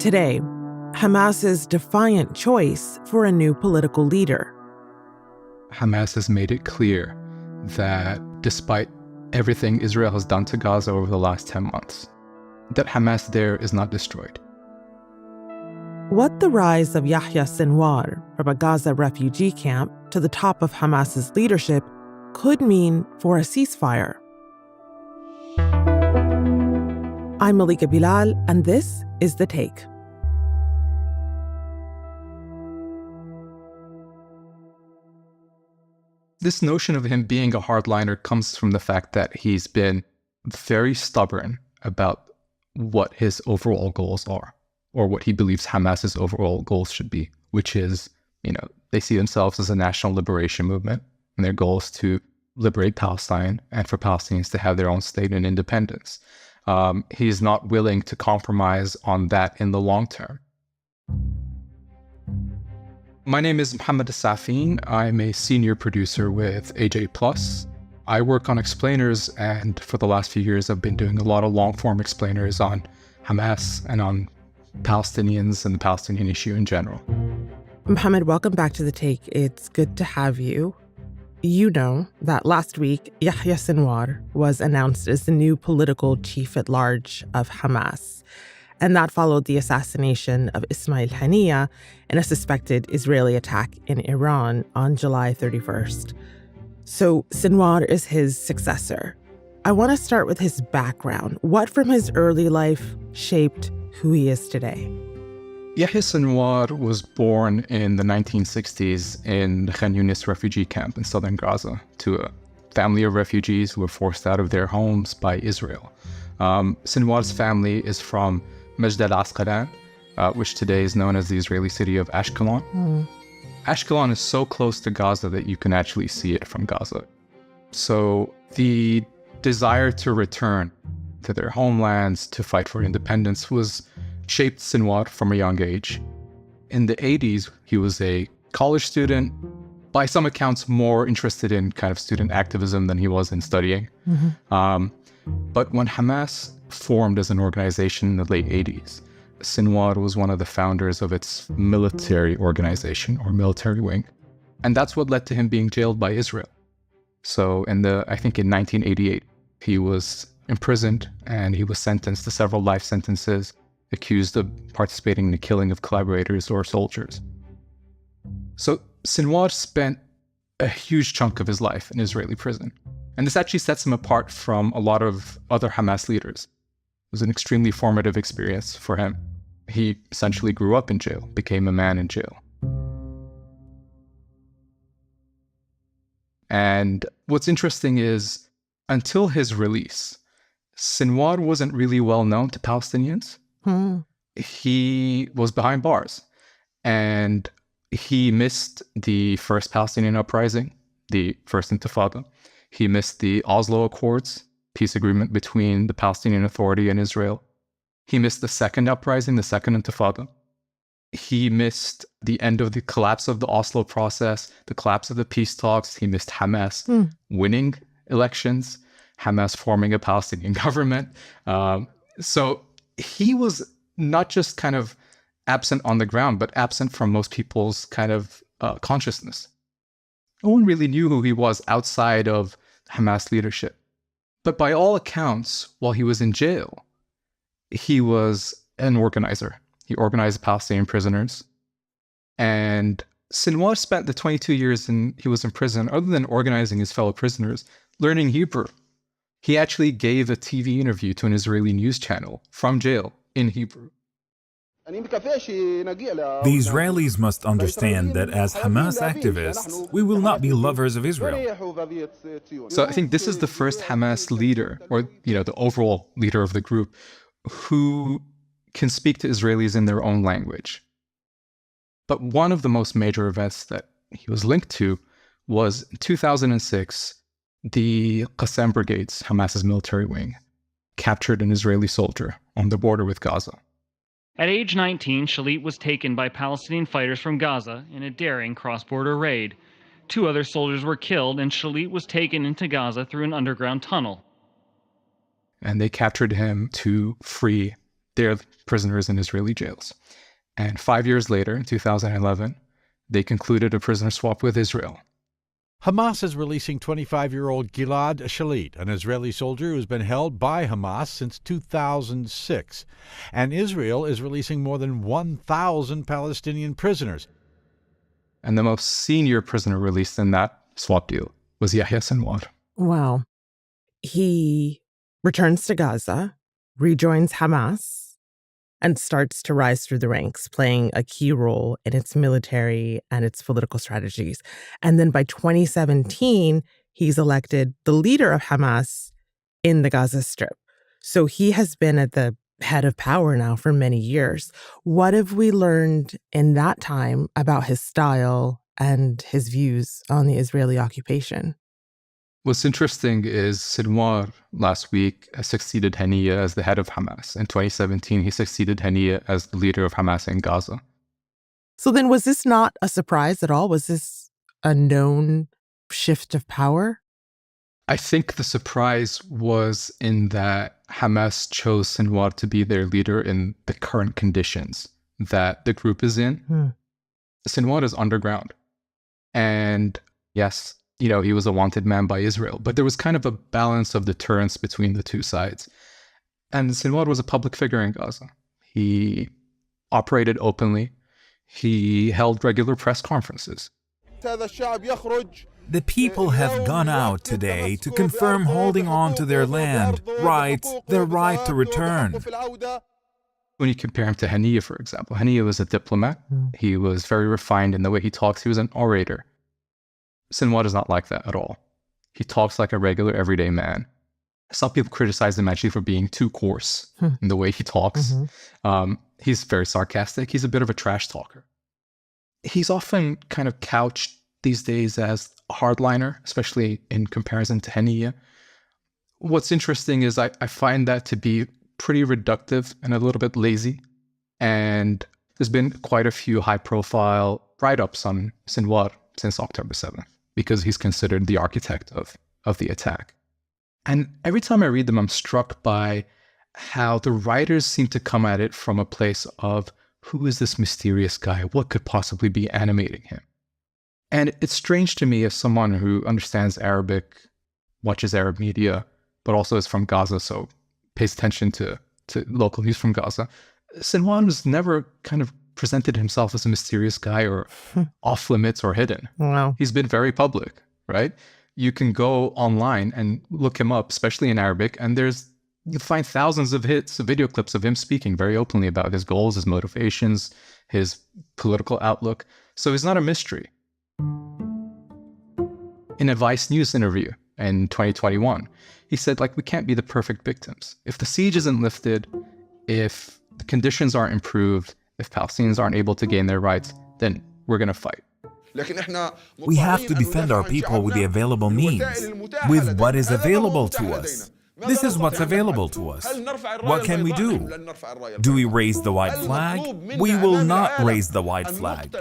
Today, Hamas's defiant choice for a new political leader. Hamas has made it clear that despite everything Israel has done to Gaza over the last 10 months, that Hamas there is not destroyed. What the rise of Yahya Sinwar from a Gaza refugee camp to the top of Hamas's leadership could mean for a ceasefire. I'm Malika Bilal, and this is The Take. This notion of him being a hardliner comes from the fact that he's been very stubborn about what his overall goals are, or what he believes Hamas's overall goals should be, which is, they see themselves as a national liberation movement, and their goal is to liberate Palestine and for Palestinians to have their own state and independence. He's not willing to compromise on that in the long term. My name is Mohammed Safin. I'm a senior producer with AJ+. I work on explainers, and for the last few years, I've been doing a lot of long-form explainers on Hamas and on Palestinians and the Palestinian issue in general. Mohammed, welcome back to The Take. It's good to have you. You know that last week, Yahya Sinwar was announced as the new political chief at large of Hamas. And that followed the assassination of Ismail Haniyeh in a suspected Israeli attack in Iran on July 31st. So Sinwar is his successor. I want to start with his background. What from his early life shaped who he is today? Yahya Sinwar was born in the 1960s in the Khan Yunis refugee camp in southern Gaza to a family of refugees who were forced out of their homes by Israel. Sinwar's family is from Majd al-Asqalan, which today is known as the Israeli city of Ashkelon. Ashkelon is so close to Gaza that you can actually see it from Gaza. So the desire to return to their homelands to fight for independence shaped Sinwar from a young age. In the 80s, he was a college student, by some accounts more interested in kind of student activism than he was in studying. But when Hamas formed as an organization in the late 80s, Sinwar was one of the founders of its military organization or military wing. And that's what led to him being jailed by Israel. So I think in 1988, he was imprisoned and he was sentenced to several life sentences, accused of participating in the killing of collaborators or soldiers. So Sinwar spent a huge chunk of his life in Israeli prison. And this actually sets him apart from a lot of other Hamas leaders. It was an extremely formative experience for him. He essentially grew up in jail, became a man in jail. And what's interesting is, until his release, Sinwar wasn't really well known to Palestinians. He was behind bars, and he missed the first Palestinian uprising, the first Intifada. He missed the Oslo Accords, peace agreement between the Palestinian Authority and Israel. He missed the second uprising, the second Intifada. He missed the end of the collapse of the Oslo process, the collapse of the peace talks. He missed Hamas winning elections, Hamas forming a Palestinian government. So he was not just kind of absent on the ground, but absent from most people's kind of consciousness. No one really knew who he was outside of Hamas leadership. But by all accounts, while he was in jail, he was an organizer. He organized Palestinian prisoners. And Sinwar spent the 22 years he was in prison, other than organizing his fellow prisoners, learning Hebrew. He actually gave a TV interview to an Israeli news channel from jail in Hebrew. The Israelis must understand that as Hamas activists, we will not be lovers of Israel. So I think this is the first Hamas leader, or the overall leader of the group, who can speak to Israelis in their own language. But one of the most major events that he was linked to was in 2006, the Qassam Brigades, Hamas's military wing, captured an Israeli soldier on the border with Gaza. At age 19, Shalit was taken by Palestinian fighters from Gaza in a daring cross-border raid. 2 other soldiers were killed, and Shalit was taken into Gaza through an underground tunnel. And they captured him to free They're prisoners in Israeli jails. And 5 years later, in 2011, they concluded a prisoner swap with Israel. Hamas is releasing 25-year-old Gilad Shalit, an Israeli soldier who's been held by Hamas since 2006. And Israel is releasing more than 1,000 Palestinian prisoners. And the most senior prisoner released in that swap deal was Yahya Sinwar. Wow. He returns to Gaza, rejoins Hamas, and starts to rise through the ranks, playing a key role in its military and its political strategies. And then by 2017, he's elected the leader of Hamas in the Gaza Strip. So he has been at the head of power now for many years. What have we learned in that time about his style and his views on the Israeli occupation? What's interesting is Sinwar last week succeeded Haniya as the head of Hamas. In 2017, he succeeded Haniya as the leader of Hamas in Gaza. So then was this not a surprise at all? Was this a known shift of power? I think the surprise was in that Hamas chose Sinwar to be their leader in the current conditions that the group is in. Sinwar is underground. And yes, he was a wanted man by Israel, but there was kind of a balance of deterrence between the two sides. And Sinwar was a public figure in Gaza. He operated openly. He held regular press conferences. The people have gone out today to confirm holding on to their land, their right to return. When you compare him to Haniya, for example, Haniya was a diplomat. He was very refined in the way he talks. He was an orator. Sinwar is not like that at all. He talks like a regular, everyday man. Some people criticize him actually for being too coarse in the way he talks. He's very sarcastic. He's a bit of a trash talker. He's often kind of couched these days as a hardliner, especially in comparison to Haniya. What's interesting is I find that to be pretty reductive and a little bit lazy. And there's been quite a few high-profile write-ups on Sinwar since October 7th. Because he's considered the architect of the attack. And every time I read them, I'm struck by how the writers seem to come at it from a place of, who is this mysterious guy? What could possibly be animating him? And it's strange to me as someone who understands Arabic, watches Arab media, but also is from Gaza, so pays attention to local news from Gaza. Sinwar was never kind of presented himself as a mysterious guy or off limits or hidden. Wow. He's been very public, right? You can go online and look him up, especially in Arabic, and you'll find thousands of hits, video clips of him speaking very openly about his goals, his motivations, his political outlook. So he's not a mystery. In a Vice News interview in 2021, he said, we can't be the perfect victims. If the siege isn't lifted, if the conditions aren't improved, if Palestinians aren't able to gain their rights, then we're going to fight. We have to defend our people with the available means, with what is available to us. This is what's available to us. What can we do? Do we raise the white flag? We will not raise the white flag.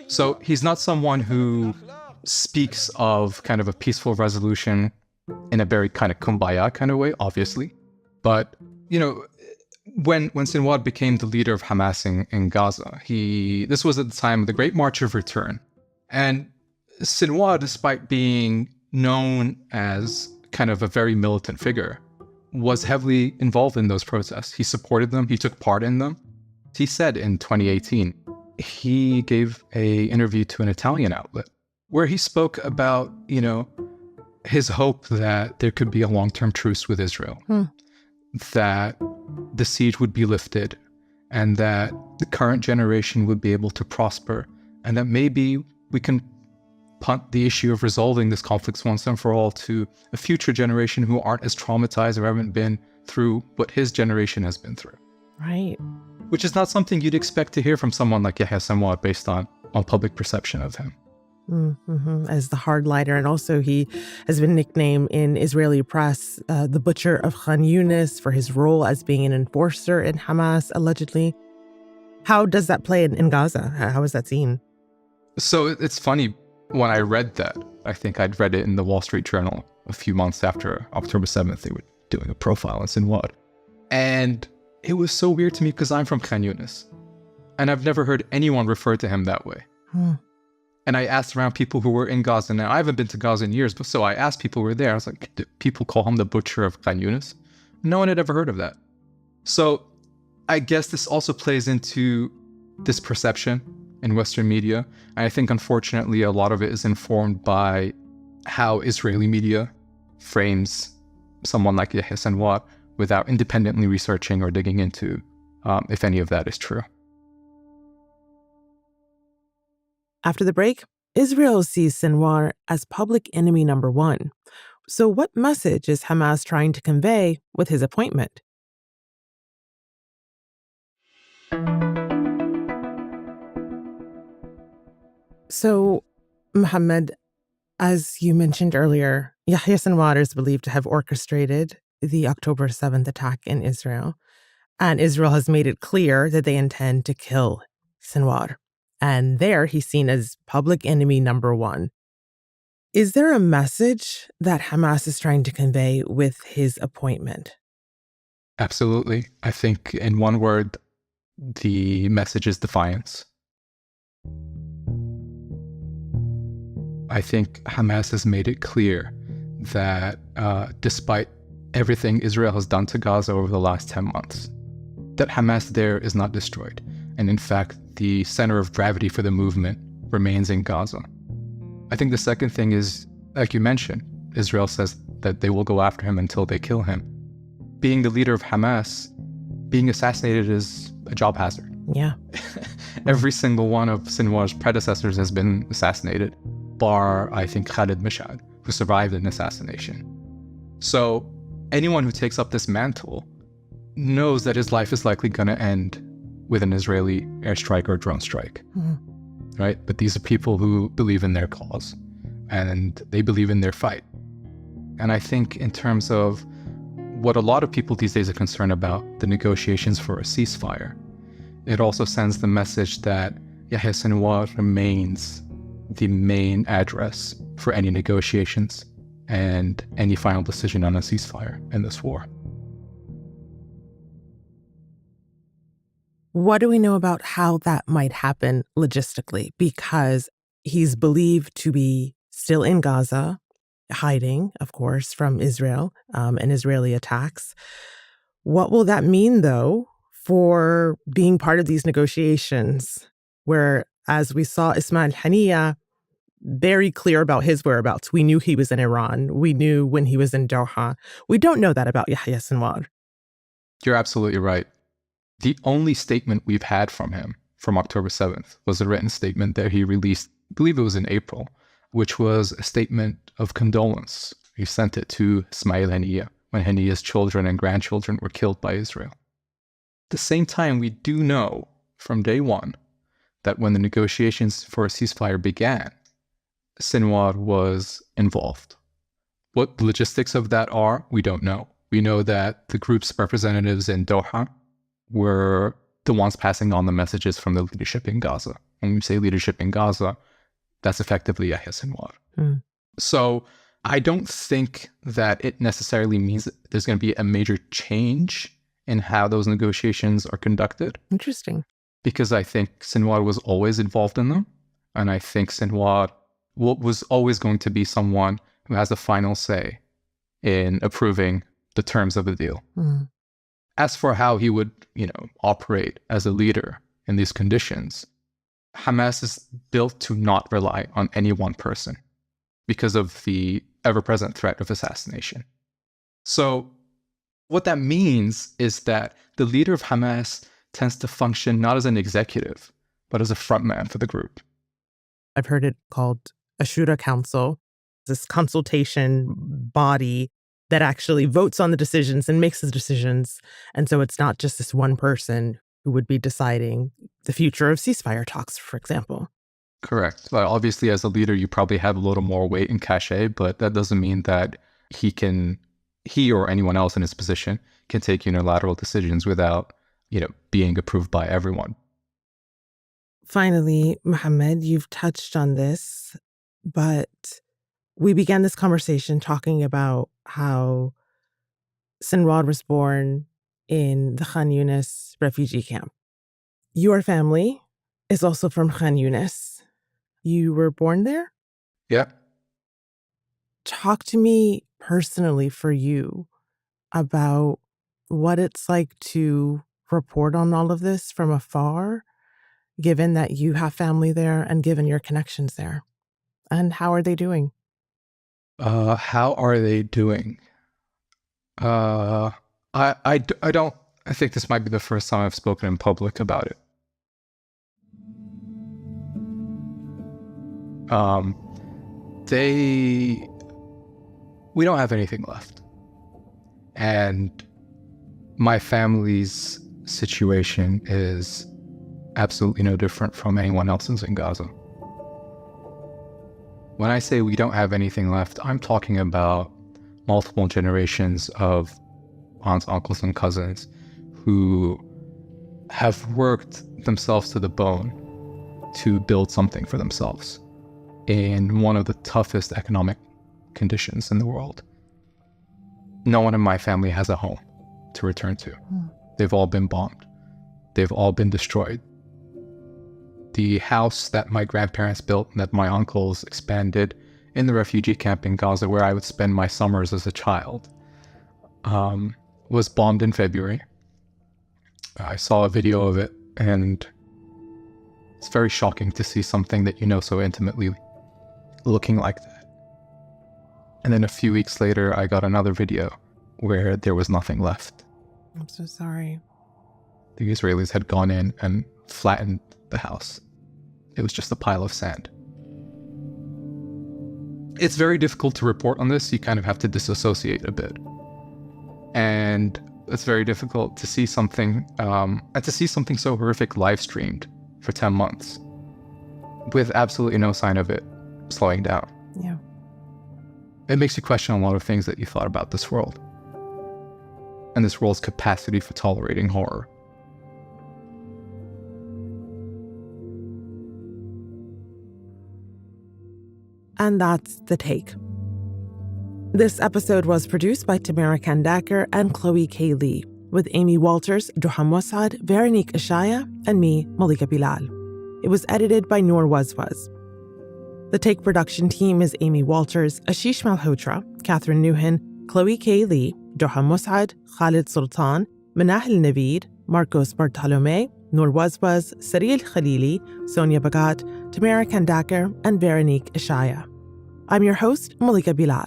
So he's not someone who speaks of kind of a peaceful resolution in a very kind of kumbaya kind of way, obviously. But, when Sinwar became the leader of Hamas in Gaza, this was at the time of the Great March of Return. And Sinwar, despite being known as kind of a very militant figure, was heavily involved in those protests. He supported them. He took part in them. He said in 2018, he gave an interview to an Italian outlet where he spoke about, his hope that there could be a long-term truce with Israel, that the siege would be lifted, and that the current generation would be able to prosper, and that maybe we can punt the issue of resolving this conflict once and for all to a future generation who aren't as traumatized or haven't been through what his generation has been through. Right. Which is not something you'd expect to hear from someone like Yahya Sinwar based on public perception of him. As the hardliner. And also he has been nicknamed in Israeli press the Butcher of Khan Yunis for his role as being an enforcer in Hamas, allegedly. How does that play in Gaza? How is that seen? So it's funny, when I read that, I think I'd read it in the Wall Street Journal a few months after October 7th, they were doing a profile on Sinwar. And It was so weird to me because I'm from Khan Yunis, and I've never heard anyone refer to him that way. And I asked around people who were in Gaza. Now, I haven't been to Gaza in years, but so I asked people who were there. I was like, do people call him the butcher of Khan Yunis? No one had ever heard of that. So I guess this also plays into this perception in Western media. And I think, unfortunately, a lot of it is informed by how Israeli media frames someone like Yahya Sinwar without independently researching or digging into if any of that is true. After the break, Israel sees Sinwar as public enemy number one. So what message is Hamas trying to convey with his appointment? So, Mohammed, as you mentioned earlier, Yahya Sinwar is believed to have orchestrated the October 7th attack in Israel. And Israel has made it clear that they intend to kill Sinwar. And there he's seen as public enemy number one. Is there a message that Hamas is trying to convey with his appointment? Absolutely. I think in one word, the message is defiance. I think Hamas has made it clear that despite everything Israel has done to Gaza over the last 10 months, that Hamas there is not destroyed. And in fact, the center of gravity for the movement remains in Gaza. I think the second thing is, like you mentioned, Israel says that they will go after him until they kill him. Being the leader of Hamas, being assassinated is a job hazard. Yeah. Every single one of Sinwar's predecessors has been assassinated, bar, I think, Khalid Mashhad, who survived an assassination. So anyone who takes up this mantle knows that his life is likely going to end with an Israeli airstrike or drone strike, right? But these are people who believe in their cause and they believe in their fight. And I think in terms of what a lot of people these days are concerned about, the negotiations for a ceasefire, it also sends the message that Yahya Sinwar remains the main address for any negotiations and any final decision on a ceasefire in this war. What do we know about how that might happen logistically? Because he's believed to be still in Gaza, hiding, of course, from Israel and Israeli attacks. What will that mean, though, for being part of these negotiations, where, as we saw Ismail Haniyeh very clear about his whereabouts? We knew he was in Iran. We knew when he was in Doha. We don't know that about Yahya Sinwar. You're absolutely right. The only statement we've had from him from October 7th was a written statement that he released, I believe it was in April, which was a statement of condolence. He sent it to Ismail Haniyeh when Haniyeh's children and grandchildren were killed by Israel. At the same time, we do know from day one that when the negotiations for a ceasefire began, Sinwar was involved. What the logistics of that are, we don't know. We know that the group's representatives in Doha were the ones passing on the messages from the leadership in Gaza. When we say leadership in Gaza, that's effectively Yahya Sinwar. So I don't think that it necessarily means that there's going to be a major change in how those negotiations are conducted. Interesting. Because I think Sinwar was always involved in them. And I think Sinwar was always going to be someone who has the final say in approving the terms of the deal. As for how he would, operate as a leader in these conditions, Hamas is built to not rely on any one person because of the ever-present threat of assassination. So what that means is that the leader of Hamas tends to function not as an executive, but as a frontman for the group. I've heard it called a Shura Council, this consultation body that actually votes on the decisions and makes the decisions. And so it's not just this one person who would be deciding the future of ceasefire talks, for example. Correct. Well, obviously, as a leader, you probably have a little more weight and cachet, but that doesn't mean that he or anyone else in his position can take unilateral decisions without, being approved by everyone. Finally, Mohammed, you've touched on this, but we began this conversation talking about how Sinwar was born in the Khan Yunis refugee camp. Your family is also from Khan Yunis. You were born there? Yeah. Talk to me personally for you about what it's like to report on all of this from afar, given that you have family there and given your connections there. And how are they doing? How are they doing? I think this might be the first time I've spoken in public about it. We don't have anything left. And my family's situation is absolutely no different from anyone else's in Gaza. When I say we don't have anything left, I'm talking about multiple generations of aunts, uncles, and cousins who have worked themselves to the bone to build something for themselves in one of the toughest economic conditions in the world. No one in my family has a home to return to. They've all been bombed. They've all been destroyed. The house that my grandparents built and that my uncles expanded in the refugee camp in Gaza, where I would spend my summers as a child, was bombed in February. I saw a video of it, and it's very shocking to see something that you know so intimately looking like that. And then a few weeks later, I got another video where there was nothing left. I'm so sorry. The Israelis had gone in and flattened the house. It was just a pile of sand. It's very difficult to report on this. You kind of have to disassociate a bit. And it's very difficult to see something, and to see something so horrific live streamed for 10 months with absolutely no sign of it slowing down. Yeah. It makes you question a lot of things that you thought about this world and this world's capacity for tolerating horror. And that's The Take. This episode was produced by Tamara Kandaker and Chloe K. Lee, with Amy Walters, Duha Mossad, Veronique Ishaya, and me, Malika Bilal. It was edited by Noor Wazwaz. The Take production team is Amy Walters, Ashish Malhotra, Catherine Newhan, Chloe K. Lee, Duha Mossad, Khalid Sultan, Manahil Naveed, Marcos Bartolome, Noor Wazwaz, Saril Khalili, Sonia Bagat, Tamara Kandaker, and Veronique Ishaya. I'm your host, Malika Bilal.